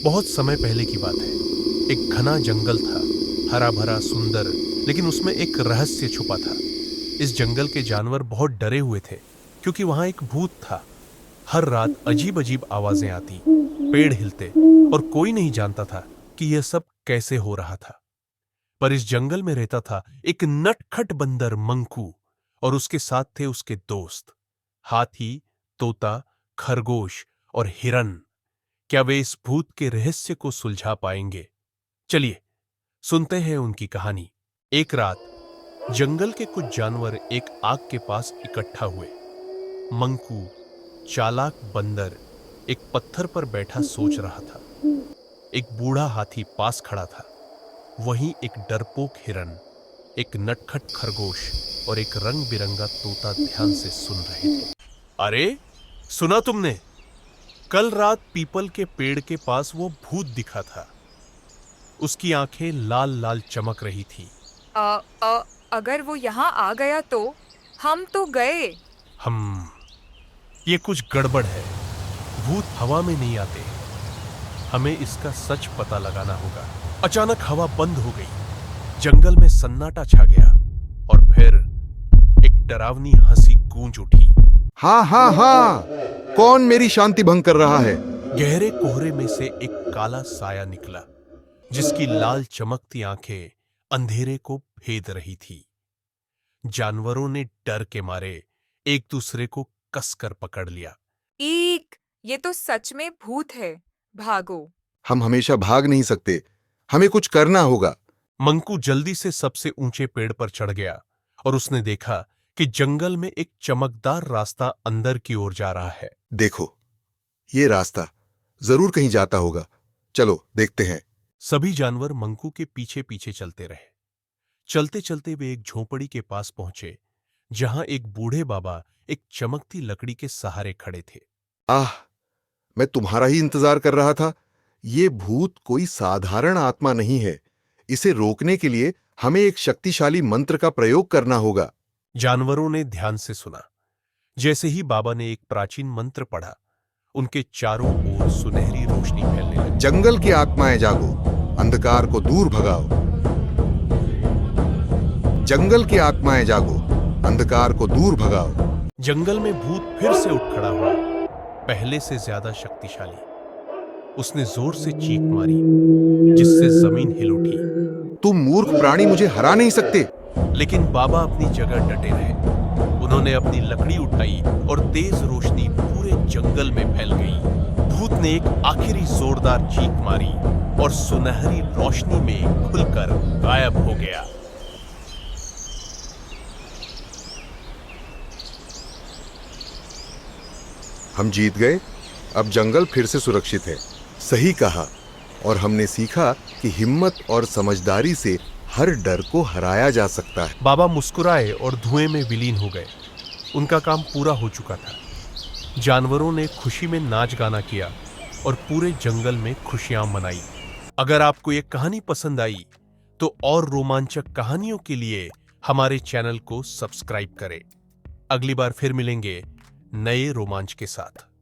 बहुत समय पहले की बात है। एक घना जंगल था, हरा भरा सुंदर, लेकिन उसमें एक रहस्य छुपा था। इस जंगल के जानवर बहुत डरे हुए थे, क्योंकि वहां एक भूत था। हर रात अजीब अजीब आवाजें आती, पेड़ हिलते, और कोई नहीं जानता था कि यह सब कैसे हो रहा था। पर इस जंगल में रहता था एक नटखट बंदर मंकू, और उसके साथ थे उसके दोस्त हाथी, तोता, खरगोश और हिरन। क्या वे इस भूत के रहस्य को सुलझा पाएंगे? चलिए सुनते हैं उनकी कहानी। एक रात जंगल के कुछ जानवर एक आग के पास इकट्ठा हुए। मंकू, चालाक बंदर, एक पत्थर पर बैठा सोच रहा था। एक बूढ़ा हाथी पास खड़ा था। वहीं एक डरपोक हिरन, एक नटखट खरगोश और एक रंग बिरंगा तोता ध्यान से सुन रहे थे। अरे, सुना तुमने? कल रात पीपल के पेड़ के पास वो भूत दिखा था। उसकी आंखें लाल लाल चमक रही थी। अ, अ, अगर वो यहाँ आ गया तो हम तो गए। हम ये कुछ गड़बड़ है। भूत हवा में नहीं आते। हमें इसका सच पता लगाना होगा। अचानक हवा बंद हो गई। जंगल में सन्नाटा छा गया और फिर एक डरावनी हंसी गूंज उठी। हाँ हाँ हाँ, कौन मेरी शांति भंग कर रहा है? गहरे कोहरे में से एक काला साया निकला, जिसकी लाल चमकती आंखें अंधेरे को भेद रही थी। जानवरों ने डर के मारे एक दूसरे को कसकर पकड़ लिया। ईक, ये तो सच में भूत है। भागो। हम हमेशा भाग नहीं सकते, हमें कुछ करना होगा। मंकू जल्दी से सबसे ऊंचे पेड़ पर चढ़ गया और उसने देखा कि जंगल में एक चमकदार रास्ता अंदर की ओर जा रहा है। देखो, ये रास्ता जरूर कहीं जाता होगा। चलो देखते हैं। सभी जानवर मंकू के पीछे पीछे चलते रहे। चलते चलते वे एक झोपड़ी के पास पहुंचे, जहां एक बूढ़े बाबा एक चमकती लकड़ी के सहारे खड़े थे। आह, मैं तुम्हारा ही इंतजार कर रहा था। ये भूत कोई साधारण आत्मा नहीं है। इसे रोकने के लिए हमें एक शक्तिशाली मंत्र का प्रयोग करना होगा। जानवरों ने ध्यान से सुना। जैसे ही बाबा ने एक प्राचीन मंत्र पढ़ा, उनके चारों ओर सुनहरी रोशनी फैलने लगी। जंगल की आत्माएं जागो, अंधकार को दूर भगाओ। जंगल की आत्माएं जागो, अंधकार को दूर भगाओ। जंगल में भूत फिर से उठ खड़ा हुआ, पहले से ज्यादा शक्तिशाली। उसने जोर से चीख मारी, जिससे जमीन हिल उठी। तुम मूर्ख प्राणी मुझे हरा नहीं सकते। लेकिन बाबा अपनी जगह डटे रहे। उन्होंने अपनी लकड़ी उठाई और तेज रोशनी पूरे जंगल में फैल गई। भूत ने एक आखिरी जोरदार चीख मारी और सुनहरी रोशनी में खुलकर गायब हो गया। हम जीत गए। अब जंगल फिर से सुरक्षित है। सही कहा। और हमने सीखा कि हिम्मत और समझदारी से हर डर को हराया जा सकता है। बाबा मुस्कुराए और धुएं में विलीन हो गए। उनका काम पूरा हो चुका था। जानवरों ने खुशी में नाच गाना किया और पूरे जंगल में खुशियां मनाई। अगर आपको ये कहानी पसंद आई तो और रोमांचक कहानियों के लिए हमारे चैनल को सब्सक्राइब करें। अगली बार फिर मिलेंगे नए रोमांच के साथ।